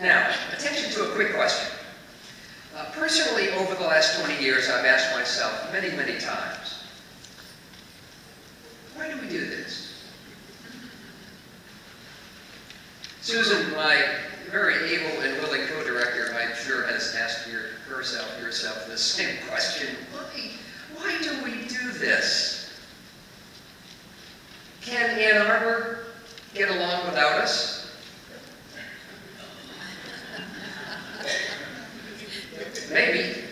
Now, attention to a quick question. Personally, over the last 20 years, I've asked myself many, many times, why do we do this? Susan, my very able and willing co-director, I'm sure has asked yourself the same question. Why do we do this? Can Ann Arbor get along without us? Maybe.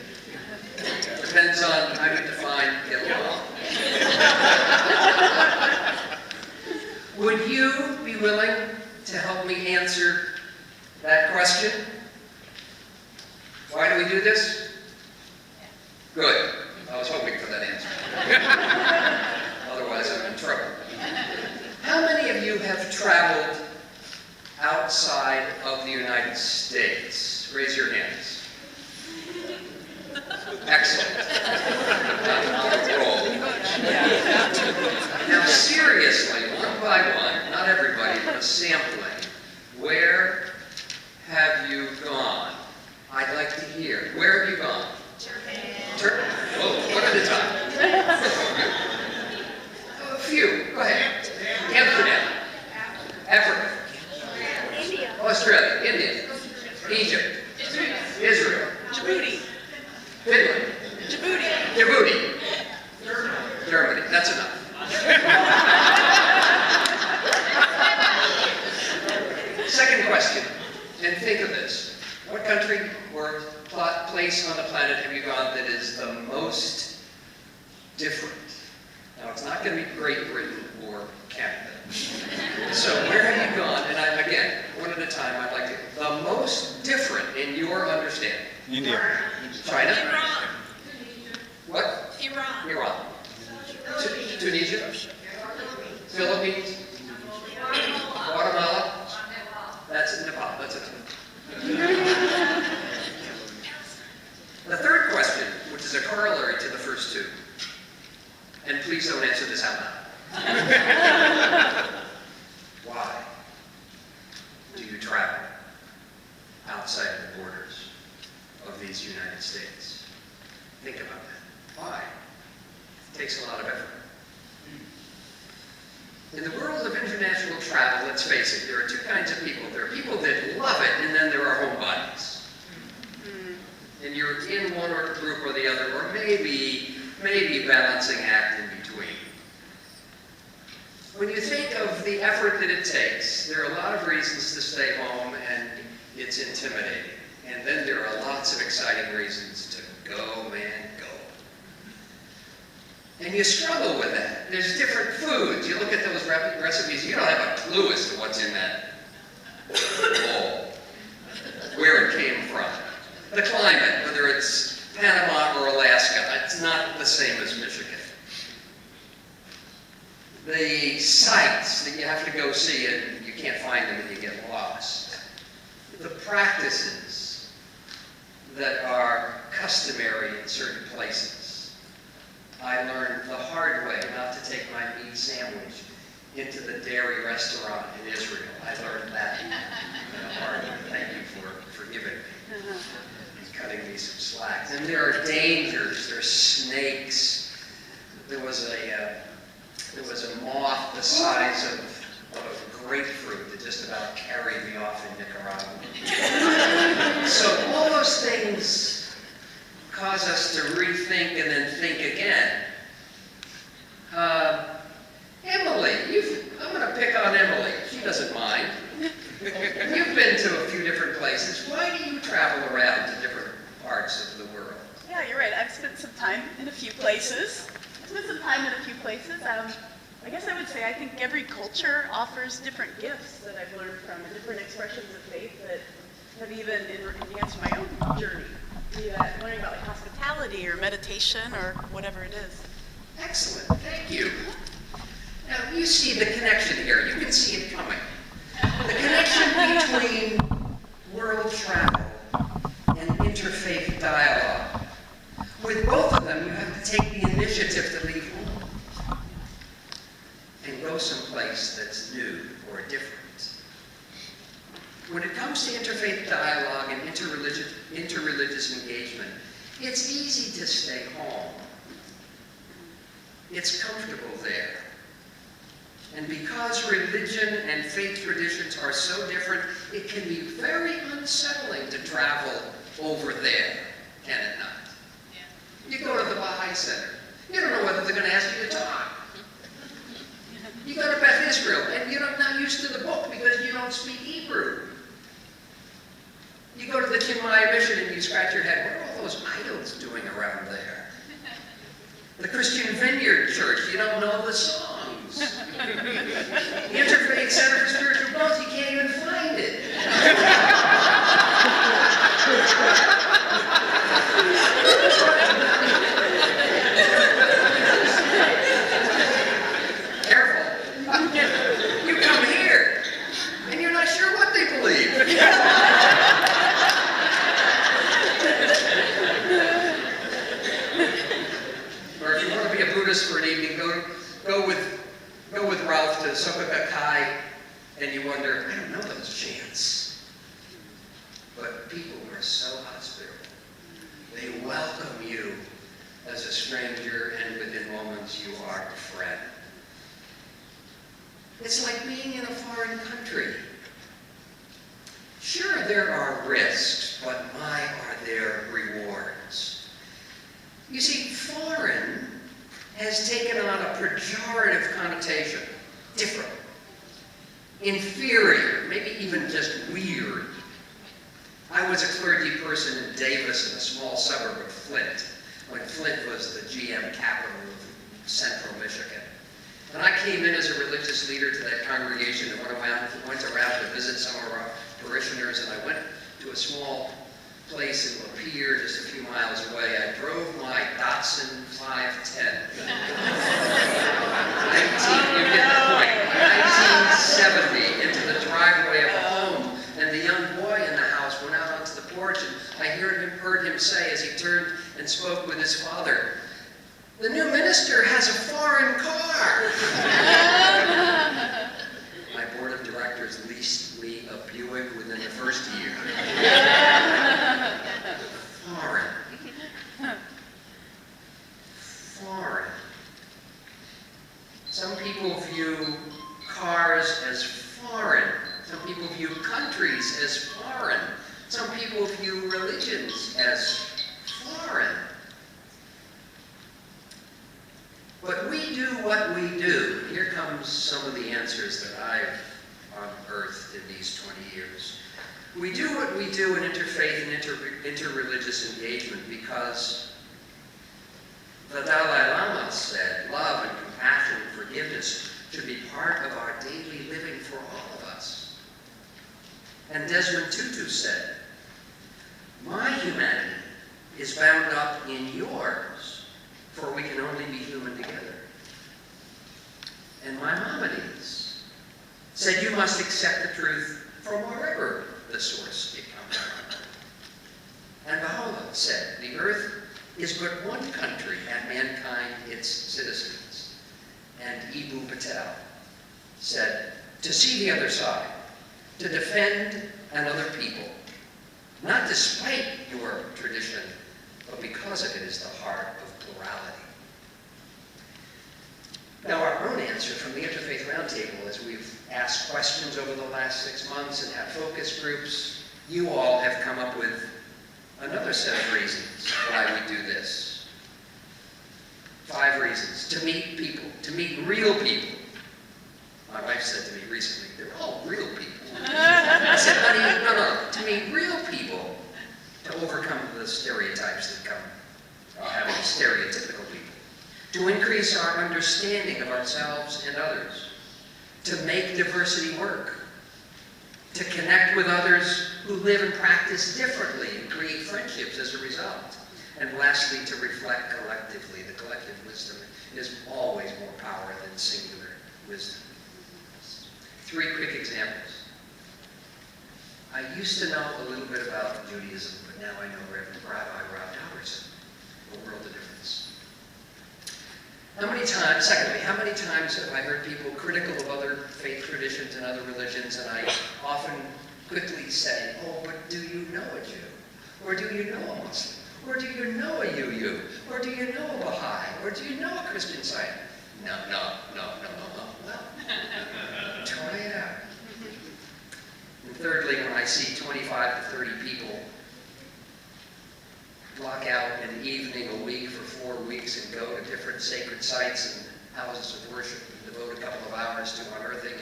Depends on how you define get along. Would you be willing to help me answer that question? Why do we do this? Good. I was hoping for that answer. Otherwise, I'm in trouble. How many of you have traveled outside of the United States? Raise your hands. Excellent. On a roll. Now, seriously, one by one, not everybody, but sampling, where have you gone? I'd like to hear. Where have you gone? Turkey. Oh, one at a time. A few. Go ahead. Amsterdam. Africa. India. Australia. India. Egypt. Israel. Djibouti. Finland. Djibouti. Germany. That's enough. Second question, and think of this. What country or place on the planet have you gone that is the most different? Now, it's not going to be Great Britain or Canada. So where have you gone? And again, one at a time, I'd like to, the most different in your understanding. India. China? Iran. What? Iran. Tunisia? Philippines? Guatemala? That's Nepal. That's it. The third question, which is a corollary to the first two, and please don't answer this out loud. Why do you travel outside the borders of these United States? Think about that. Why? It takes a lot of effort. In the world of international travel, let's face it, there are two kinds of people. There are people that love it, and then there are homebodies. And you're in one or group or the other, or maybe balancing act in between. When you think of the effort that it takes, there are a lot of reasons to stay home, and it's intimidating. And then there are lots of exciting reasons to go, man, go. And you struggle with that. There's different foods. You look at those recipes, you don't have a clue as to what's in that bowl, where it came from. The climate, whether it's Panama or Alaska, it's not the same as Michigan. The sites that you have to go see, and you can't find them and you get lost. The practices that are customary in certain places. I learned the hard way not to take my meat sandwich into the dairy restaurant in Israel. I learned that the hard way. Thank you for forgiving me and cutting me some slack. And there are dangers. There's snakes. There was a moth the size of a grapefruit that just about carried me off in Nicaragua. So all those things cause us to rethink and then think again. Emily, I'm going to pick on Emily. She doesn't mind. You've been to a few different places. Why do you travel around to different parts of the world? Yeah, you're right. I've spent some time in a few places. I guess I would say I think every culture offers different gifts that I've learned from, and different expressions of faith that have even enhanced my own journey. Be that learning about like hospitality or meditation or whatever it is. Excellent, thank you. Now you see the connection here. You can see it coming. The connection between world travel and interfaith dialogue. With both of them, you have to take the initiative to leave home and go someplace that's new or different. When it comes to to interfaith dialogue and interreligious engagement, it's easy to stay home. It's comfortable there. And because religion and faith traditions are so different, it can be very unsettling to travel over there, can it not? Yeah. You go to the Baha'i Center. You don't know whether they're going to ask you to talk. You go to Beth Israel, and you're not used to the book because you don't speak Hebrew. You go to the Chinmaya Mission and you scratch your head, what are all those idols doing around there? The Christian Vineyard Church, you don't know the songs. The Interfaith Center for Spiritual Growth, you can't even find it. Careful. You come here, and you're not sure what they believe. Or if you want to be a Buddhist for an evening, go with Ralph to Soka Gakkai, and you wonder, I don't know those chants. But people are so hospitable. They welcome you as a stranger, and within moments you are a friend. It's like being in a foreign country. Sure, there are risks, but my, are there rewards. You see, foreign has taken on a pejorative connotation. Different. Inferior, maybe even just weird. I was a clergy person in Davis in a small suburb of Flint, when Flint was the GM capital of central Michigan. And I came in as a religious leader to that congregation and went around to visit some of our parishioners, and I went to a small place in Lapeer, just a few miles away. I drove my Datsun 510. You get the point. 1970 into the driveway of a home, and the young boy in the house went out onto the porch, and I heard him say as he turned and spoke with his father, "The new minister has a foreign car." My board of directors leased me a Buick within the first year. Foreign. Foreign. Some people view cars as foreign. Some people view countries as foreign. Some people view religions as foreign. But we do what we do. Here comes some of the answers that I've unearthed in these 20 years. We do what we do in interfaith and interreligious engagement because the Dalai Lama said love and compassion and forgiveness should be part of our daily living for all of us. And Desmond Tutu said, my humanity is bound up in yours, for we can only be human together. And Maimonides said, you must accept the truth from wherever the source it comes from. And Baha'u'llah said, the earth is but one country and mankind its citizens. And Eboo Patel said, to see the other side, to defend another people, not despite your tradition, but because of it is the heart of plurality. Now, our own answer from the Interfaith Roundtable, as we've asked questions over the last 6 months and had focus groups, you all have come up with another set of reasons why we do this. 5 reasons. To meet people, to meet real people. My wife said to me recently, they're all real people. I said, honey, no, to meet real people, to overcome the stereotypes that come having stereotypical people. To increase our understanding of ourselves and others. To make diversity work. To connect with others who live and practice differently and create friendships as a result. And lastly, to reflect collectively. The collective wisdom is always more power than singular wisdom. 3 quick examples. I used to know a little bit about Judaism, but now I know Reverend Rabbi Rob Albertson. A world of difference. Secondly, how many times have I heard people critical of other faith traditions and other religions, and I often quickly say, oh, but do you know a Jew? Or do you know a Muslim? Or do you know a UU? Or do you know a Baha'i? Or do you know a Christian Scientist? No. Well, try it out. And thirdly, when I see 25 to 30 people block out an evening a week for 4 weeks and go to different sacred sites and houses of worship and devote a couple of hours to unearthing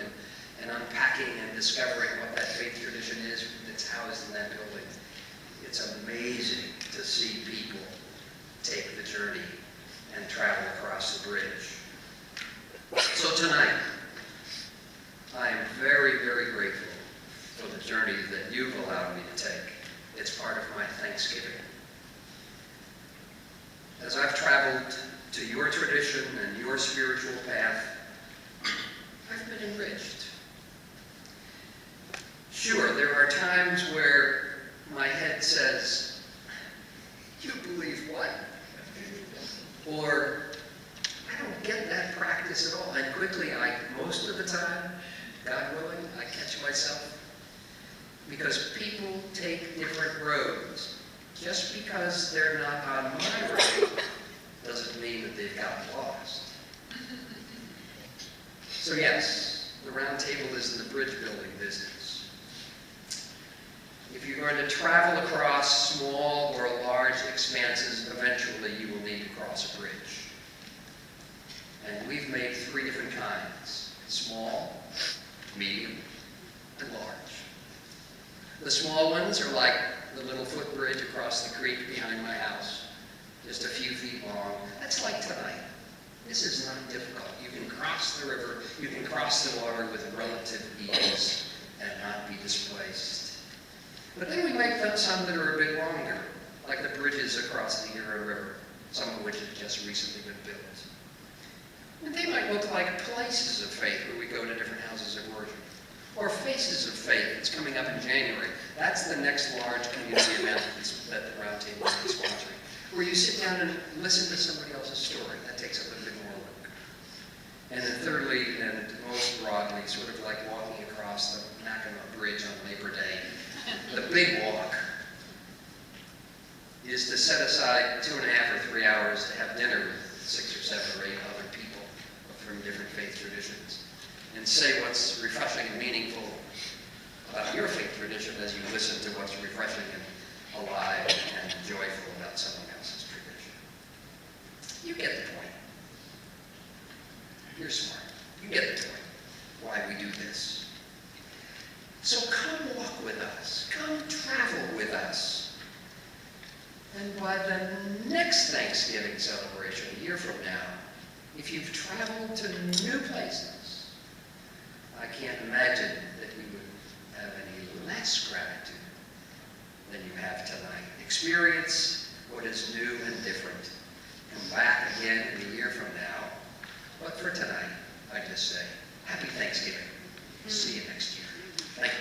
and unpacking and discovering what that faith tradition is that's housed in that building, it's amazing to see people take the journey and travel across the bridge. So tonight, I am very, very grateful for the journey that you've allowed me to take. It's part of my Thanksgiving. As I've traveled to your tradition and your spiritual path, I've been enriched. Sure, there are times where my head says, you believe what? Or, I don't get that practice at all. And quickly, most of the time, God willing, I catch myself. Because people take different roads. Just because they're not on my road doesn't mean that they've gotten lost. So yes, the round table is in the bridge building business. If you're going to travel across small or large expanses, eventually you will need to cross a bridge. And we've made 3 different kinds: small, medium, and large. The small ones are like the little footbridge across the creek behind my house, just a few feet long. That's like tonight. This is not difficult. You can cross the river, you can cross the water with relative ease and not be displaced. But then we make some that are a bit longer, like the bridges across the Erie River, some of which have just recently been built. And they might look like places of faith where we go to different houses of worship. Or Faces of Faith, it's coming up in January. That's the next large community event that the Round Table is sponsoring, where you sit down and listen to somebody else's story. That takes a little bit more work. And then thirdly, and most broadly, sort of like walking across the Mackinac Bridge on Labor Day, the big walk is to set aside 2.5 or 3 hours to have dinner with 6 or 7 or 8 other people from different faith traditions, and say what's refreshing and meaningful about your faith tradition as you listen to what's refreshing and alive and joyful about someone else's tradition. You get the point. You're smart. You get the point why we do this. So come walk with us. Come travel with us. And by the next Thanksgiving celebration, a year from now, if you've traveled to new places, I can't imagine that you would have any less gratitude than you have tonight. Experience what is new and different. Come back again in a year from now. But for tonight, I just say, Happy Thanksgiving. See you next year. Thank you.